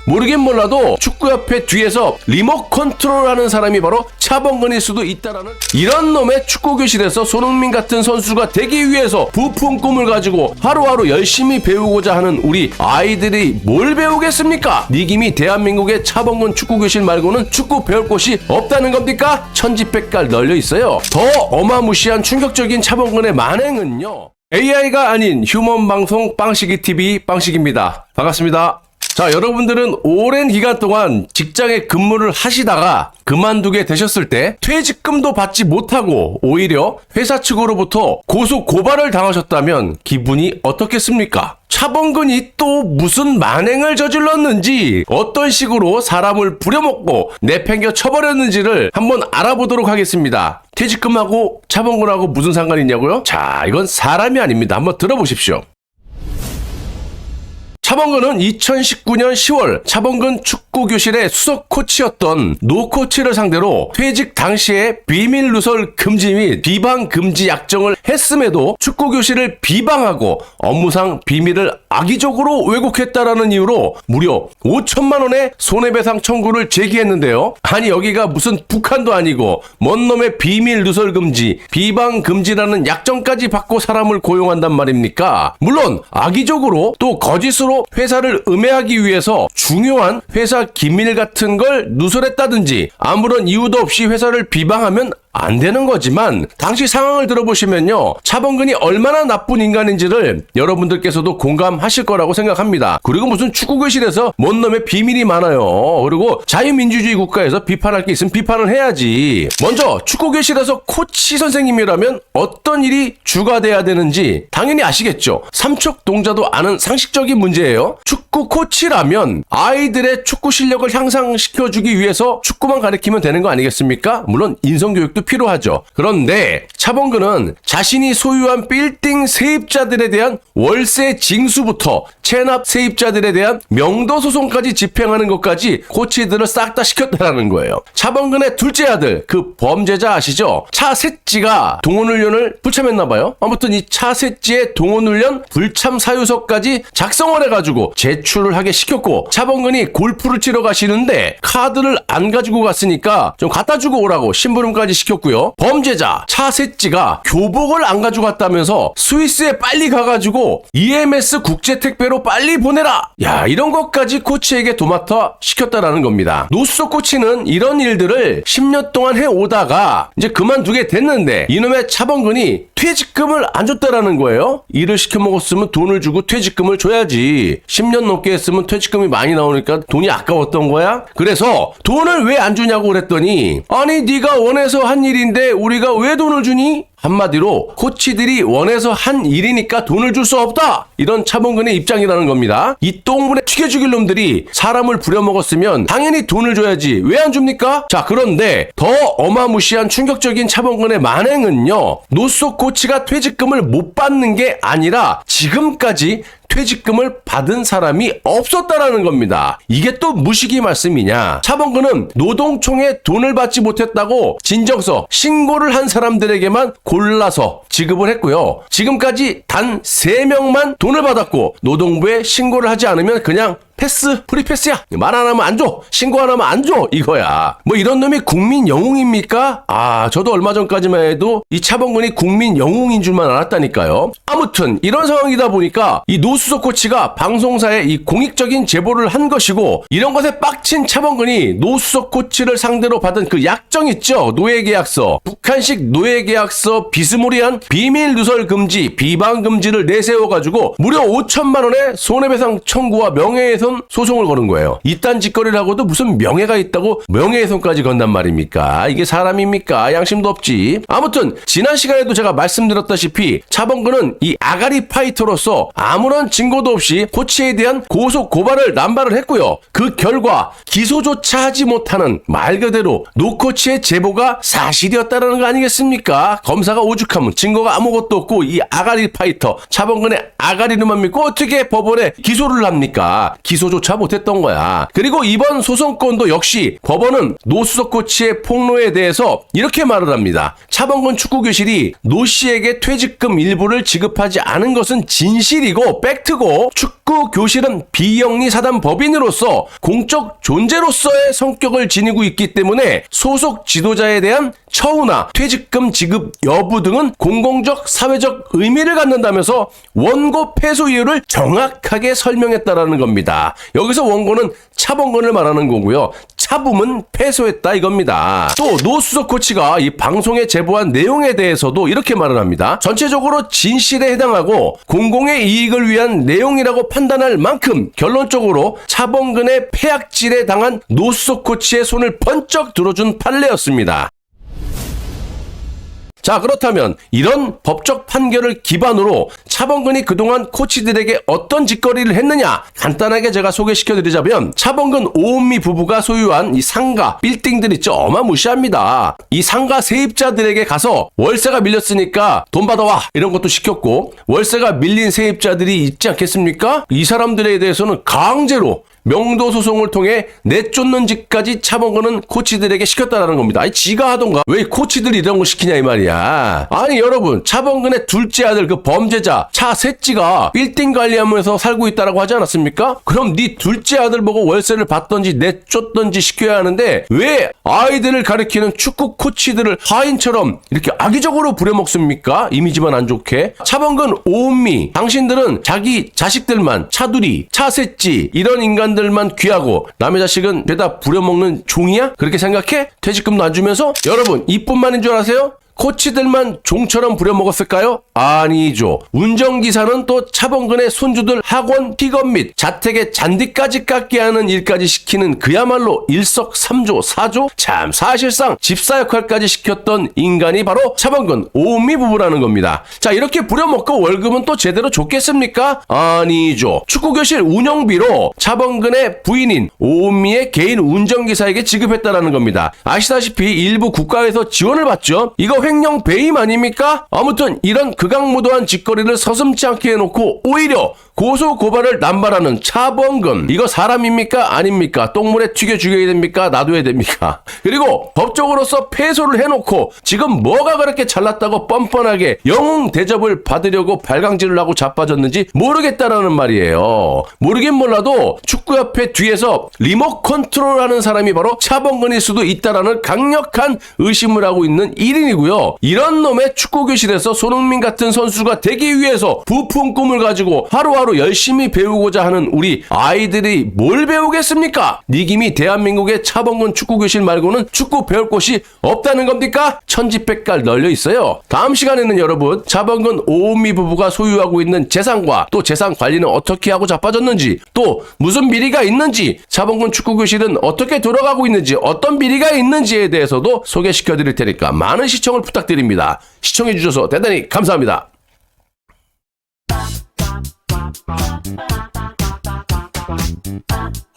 모르긴 몰라도 축구협회 뒤에서 리모컨 컨트롤하는 사람이 바로 차범근일 수도 있다라는 이런 놈의 축구교실에서 손흥민 같은 선수가 되기 위해서 부푼 꿈을 가지고 하루하루 열심히 배우고자 하는 우리 아이들이 뭘 배우겠습니까? 니김이 대한민국의 차범근 축구교실 말고는 축구 배울 곳이 없다는 겁니까? 천지백갈 널려 있어요. 더 어마무시한 충격적인 차범근의 만행은요, AI가 아닌 휴먼 방송 빵식이TV 빵식입니다. 반갑습니다. 자, 여러분들은 오랜 기간 동안 직장에 근무를 하시다가 그만두게 되셨을 때 퇴직금도 받지 못하고 오히려 회사 측으로부터 고소 고발을 당하셨다면 기분이 어떻겠습니까? 차범근이 또 무슨 만행을 저질렀는지, 어떤 식으로 사람을 부려먹고 내팽겨 쳐버렸는지를 한번 알아보도록 하겠습니다. 퇴직금하고 차범근하고 무슨 상관이 있냐고요? 자, 이건 사람이 아닙니다. 한번 들어보십시오. 차범근은 2019년 10월 차범근 축구교실의 수석 코치였던 노 코치를 상대로 퇴직 당시에 비밀 누설 금지 및 비방 금지 약정을 했음에도 축구교실을 비방하고 업무상 비밀을 악의적으로 왜곡했다라는 이유로 무려 5천만 원의 손해배상 청구를 제기했는데요. 아니, 여기가 무슨 북한도 아니고 뭔 놈의 비밀 누설 금지, 비방 금지라는 약정까지 받고 사람을 고용한단 말입니까? 물론 악의적으로 또 거짓으로 회사를 음해하기 위해서 중요한 회사 기밀 같은 걸 누설했다든지 아무런 이유도 없이 회사를 비방하면 안 되는 거지만, 당시 상황을 들어보시면요, 차범근이 얼마나 나쁜 인간인지를 여러분들께서도 공감하실 거라고 생각합니다. 그리고 무슨 축구교실에서 뭔 놈의 비밀이 많아요. 그리고 자유민주주의 국가에서 비판할 게 있으면 비판을 해야지. 먼저 축구교실에서 코치 선생님이라면 어떤 일이 주가 돼야 되는지 당연히 아시겠죠. 삼척동자도 아는 상식적인 문제예요. 축구 코치라면 아이들의 축구 실력을 향상시켜주기 위해서 축구만 가르치면 되는 거 아니겠습니까? 물론 인성교육도 필요하죠. 그런데 차범근은 자신이 소유한 빌딩 세입자들에 대한 월세 징수부터 체납 세입자들에 대한 명도 소송까지 집행하는 것까지 코치들을 싹 다 시켰다라는 거예요. 차범근의 둘째 아들, 그 범죄자 아시죠? 차셋지가 동원훈련을 불참했나봐요. 아무튼 이 차셋지의 동원훈련 불참 사유서까지 작성을 해가지고 제출을 하게 시켰고, 차범근이 골프를 치러 가시는데 카드를 안 가지고 갔으니까 좀 갖다 주고 오라고 심부름까지 시켰고요. 범죄자 차셋지가 교복을 안 가져갔다면서 스위스에 빨리 가가지고 EMS 국제택배로 빨리 보내라! 야, 이런 것까지 코치에게 도맡아 시켰다라는 겁니다. 노수석 코치는 이런 일들을 10년 동안 해오다가 이제 그만두게 됐는데 이놈의 차범근이 퇴직금을 안 줬다라는 거예요. 일을 시켜먹었으면 돈을 주고 퇴직금을 줘야지. 10년 넘게 했으면 퇴직금이 많이 나오니까 돈이 아까웠던 거야? 그래서 돈을 왜 안 주냐고 그랬더니, 아니 네가 원해서 한 일인데 우리가 왜 돈을 주니? 한마디로 코치들이 원해서 한 일이니까 돈을 줄 수 없다! 이런 차범근의 입장이라는 겁니다. 이 똥물에 튀겨 죽일 놈들이 사람을 부려먹었으면 당연히 돈을 줘야지 왜 안 줍니까? 자, 그런데 더 어마무시한 충격적인 차범근의 만행은요, 노수석 코치가 퇴직금을 못 받는 게 아니라 지금까지 퇴직금을 받은 사람이 없었다라는 겁니다. 이게 또 무식이 말씀이냐? 차범근은 노동총에 돈을 받지 못했다고 진정서 신고를 한 사람들에게만 골라서 지급을 했고요. 지금까지 단 3명만 돈을 받았고 노동부에 신고를 하지 않으면 그냥 패스, 프리패스야. 말 안 하면 안 줘. 신고 안 하면 안 줘. 이거야. 뭐 이런 놈이 국민 영웅입니까? 아, 저도 얼마 전까지만 해도 이 차범근이 국민 영웅인 줄만 알았다니까요. 아무튼 이런 상황이다 보니까 이 노수석 코치가 방송사에 이 공익적인 제보를 한 것이고, 이런 것에 빡친 차범근이 노수석 코치를 상대로 받은 그 약정 있죠? 노예계약서. 북한식 노예계약서 비스무리한 비밀 누설 금지, 비방 금지를 내세워가지고 무려 5천만 원의 손해배상 청구와 명예훼손 소송을 거는 거예요. 이딴 짓거리를 하고도 무슨 명예가 있다고 명예훼손까지 건단 말입니까? 이게 사람입니까? 양심도 없지. 아무튼 지난 시간에도 제가 말씀드렸다시피 차범근은 이 아가리 파이터로서 아무런 증거도 없이 코치에 대한 고소 고발을 남발을 했고요. 그 결과 기소조차 하지 못하는 말 그대로 노코치의 제보가 사실이었다는 거 아니겠습니까? 검사가 오죽하면 증거가 아무것도 없고 이 아가리 파이터 차범근의 아가리로만 믿고 어떻게 법원에 기소를 합니까? 기소조차 못했던 거야. 그리고 이번 소송건도 역시 법원은 노수석 코치의 폭로에 대해서 이렇게 말을 합니다. 차범근 축구교실이 노 씨에게 퇴직금 일부를 지급하지 않은 것은 진실이고 팩트고 축구 축구 교실은 비영리 사단 법인으로서 공적 존재로서의 성격을 지니고 있기 때문에 소속 지도자에 대한 처우나 퇴직금 지급 여부 등은 공공적 사회적 의미를 갖는다면서 원고 패소 이유를 정확하게 설명했다라는 겁니다. 여기서 원고는 차범근을 말하는 거고요. 차붐은 패소했다 이겁니다. 또 노 수석 코치가 이 방송에 제보한 내용에 대해서도 이렇게 말을 합니다. 전체적으로 진실에 해당하고 공공의 이익을 위한 내용이라고 판단할 만큼 결론적으로 차범근의 폐악질에 당한 노 수석 코치의 손을 번쩍 들어준 판례였습니다. 자, 그렇다면 이런 법적 판결을 기반으로 차범근이 그동안 코치들에게 어떤 짓거리를 했느냐 간단하게 제가 소개시켜드리자면 차범근 오은미 부부가 소유한 이 상가, 빌딩들 있죠. 어마무시합니다. 이 상가 세입자들에게 가서 월세가 밀렸으니까 돈 받아와 이런 것도 시켰고 월세가 밀린 세입자들이 있지 않겠습니까? 이 사람들에 대해서는 강제로 명도 소송을 통해 내쫓는 짓까지 차범근은 코치들에게 시켰다라는 겁니다. 아니 지가 하던가 왜 코치들이 이런 거 시키냐 이 말이야. 아니 여러분 차범근의 둘째 아들 그 범죄자 차셋찌가 빌딩 관리하면서 살고 있다라고 하지 않았습니까? 그럼 네 둘째 아들 보고 월세를 받던지 내쫓던지 시켜야 하는데 왜 아이들을 가리키는 축구 코치들을 하인처럼 이렇게 악의적으로 부려먹습니까? 이미지만 안 좋게. 차범근 오은미 당신들은 자기 자식들만 차두리 차셋찌 이런 인간 들만 귀하고 남의 자식은 죄다 부려먹는 종이야? 그렇게 생각해? 퇴직금도 안 주면서? 여러분 이뿐만인 줄 아세요? 코치들만 종처럼 부려먹었을까요? 아니죠. 운전기사는 또 차범근의 손주들 학원 픽업 및 자택의 잔디까지 깎게 하는 일까지 시키는 그야말로 일석삼조 사조? 참 사실상 집사 역할까지 시켰던 인간이 바로 차범근 오은미 부부라는 겁니다. 자 이렇게 부려먹고 월급은 또 제대로 줬겠습니까? 아니죠. 축구교실 운영비로 차범근의 부인인 오은미의 개인 운전기사에게 지급했다라는 겁니다. 아시다시피 일부 국가에서 지원을 받죠. 이거 횡령 배임 아닙니까? 아무튼 이런 극악무도한 짓거리를 서슴지 않게 해놓고 오히려 고소 고발을 남발하는 차범근 이거 사람입니까? 아닙니까? 똥물에 튀겨 죽여야 됩니까? 놔둬야 됩니까? 그리고 법적으로서 패소를 해놓고 지금 뭐가 그렇게 잘났다고 뻔뻔하게 영웅 대접을 받으려고 발광질을 하고 자빠졌는지 모르겠다라는 말이에요. 모르긴 몰라도 축구협회 뒤에서 리모트 컨트롤하는 사람이 바로 차범근일 수도 있다라는 강력한 의심을 하고 있는 1인이고요. 이런 놈의 축구교실에서 손흥민 같은 선수가 되기 위해서 부푼 꿈을 가지고 하루하루 열심히 배우고자 하는 우리 아이들이 뭘 배우겠습니까? 니김이 대한민국의 차범근 축구교실 말고는 축구 배울 곳이 없다는 겁니까? 천지백갈 널려 있어요. 다음 시간에는 여러분 차범근 오은미 부부가 소유하고 있는 재산과 또 재산 관리는 어떻게 하고 자빠졌는지 또 무슨 비리가 있는지 차범근 축구교실은 어떻게 돌아가고 있는지 어떤 비리가 있는지에 대해서도 소개시켜 드릴 테니까 많은 시청을 부탁드립니다. 시청해 주셔서 대단히 감사합니다. Ba ba ba ba ba ba ba ba ba ba.